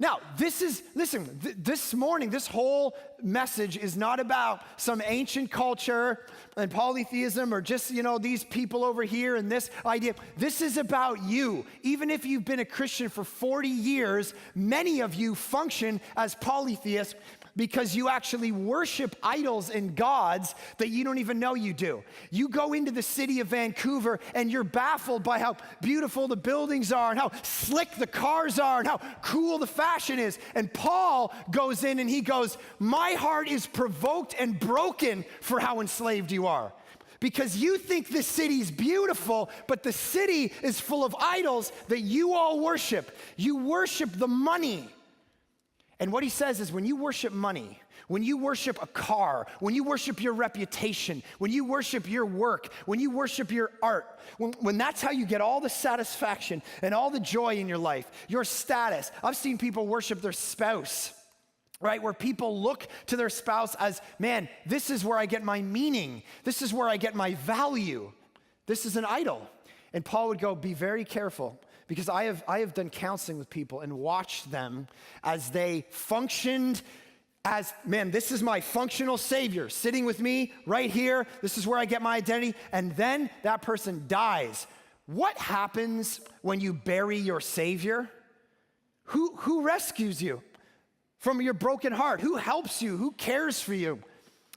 Now, this morning, this whole message is not about some ancient culture and polytheism or just, these people over here and this idea. This is about you. Even if you've been a Christian for 40 years, many of you function as polytheists because you actually worship idols and gods that you don't even know you do. You go into the city of Vancouver and you're baffled by how beautiful the buildings are and how slick the cars are and how cool the fashion is. And Paul goes in and he goes, my heart is provoked and broken for how enslaved you are. Because you think this city's beautiful, but the city is full of idols that you all worship. You worship the money. And what he says is when you worship money, when you worship a car, when you worship your reputation, when you worship your work, when you worship your art, when that's how you get all the satisfaction and all the joy in your life, your status. I've seen people worship their spouse, right? Where people look to their spouse as, man, this is where I get my meaning. This is where I get my value. This is an idol. And Paul would go, be very careful. Because I have done counseling with people and watched them as they functioned as, man, this is my functional savior sitting with me right here. This is where I get my identity. And then that person dies. What happens when you bury your savior? Who rescues you from your broken heart? Who helps you? Who cares for you?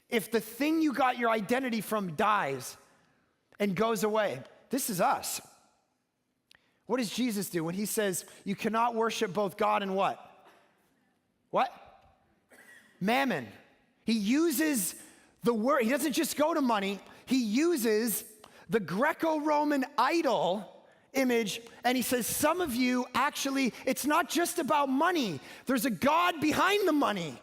If the thing you got your identity from dies and goes away, this is us. What does Jesus do when he says you cannot worship both God and what? What? Mammon. He uses the word. He doesn't just go to money. He uses the Greco-Roman idol image, and he says some of you actually, it's not just about money. There's a God behind the money.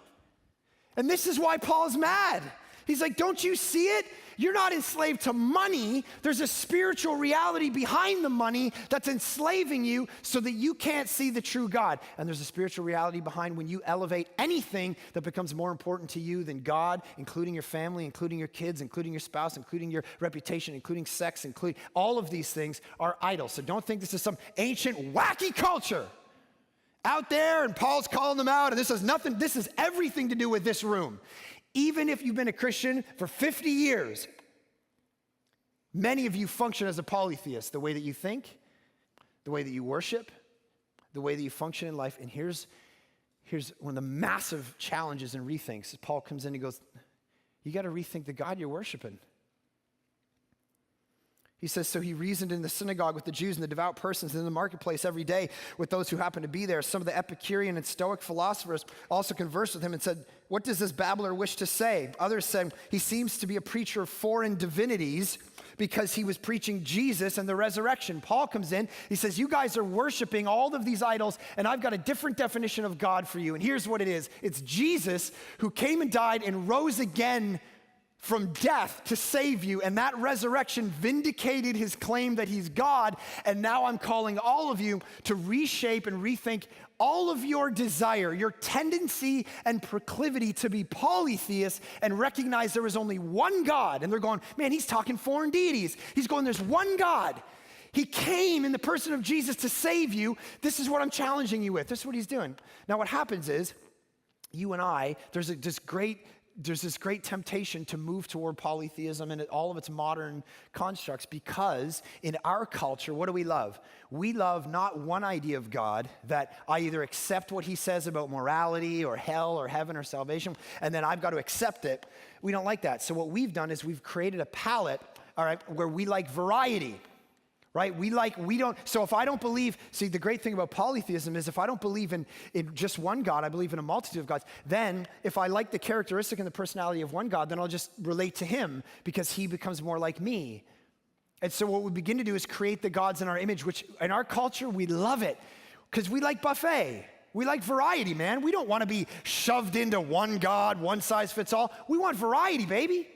And this is why Paul's mad. He's like, don't you see it? You're not enslaved to money. There's a spiritual reality behind the money that's enslaving you so that you can't see the true God. And there's a spiritual reality behind when you elevate anything that becomes more important to you than God, including your family, including your kids, including your spouse, including your reputation, including sex, including all of these things are idols. So don't think this is some ancient wacky culture out there and Paul's calling them out and this has everything to do with this room. Even if you've been a Christian for 50 years, many of you function as a polytheist, the way that you think, the way that you worship, the way that you function in life. And here's one of the massive challenges and rethinks. Paul comes in and goes, you got to rethink the God you're worshiping. He says, so he reasoned in the synagogue with the Jews and the devout persons in the marketplace every day with those who happened to be there. Some of the Epicurean and Stoic philosophers also conversed with him and said, what does this babbler wish to say? Others said, he seems to be a preacher of foreign divinities because he was preaching Jesus and the resurrection. Paul comes in, he says, you guys are worshiping all of these idols and I've got a different definition of God for you. And here's what it is. It's Jesus who came and died and rose again from death to save you, and that resurrection vindicated his claim that he's God, and now I'm calling all of you to reshape and rethink all of your desire, your tendency and proclivity to be polytheists and recognize there is only one God. And they're going, man, he's talking foreign deities. He's going, there's one God. He came in the person of Jesus to save you. This is what I'm challenging you with. This is what he's doing. Now what happens is, you and I, there's this great temptation to move toward polytheism and all of its modern constructs because in our culture, what do we love? We love not one idea of God that I either accept what he says about morality or hell or heaven or salvation, and then I've got to accept it. We don't like that. So what we've done is we've created a palette, all right, where we like variety. Right? So if I don't believe, see, the great thing about polytheism is if I don't believe in just one God, I believe in a multitude of gods, then if I like the characteristic and the personality of one God, then I'll just relate to him because he becomes more like me. And so what we begin to do is create the gods in our image, which in our culture, we love it because we like buffet. We like variety, man. We don't want to be shoved into one God, one size fits all. We want variety, baby.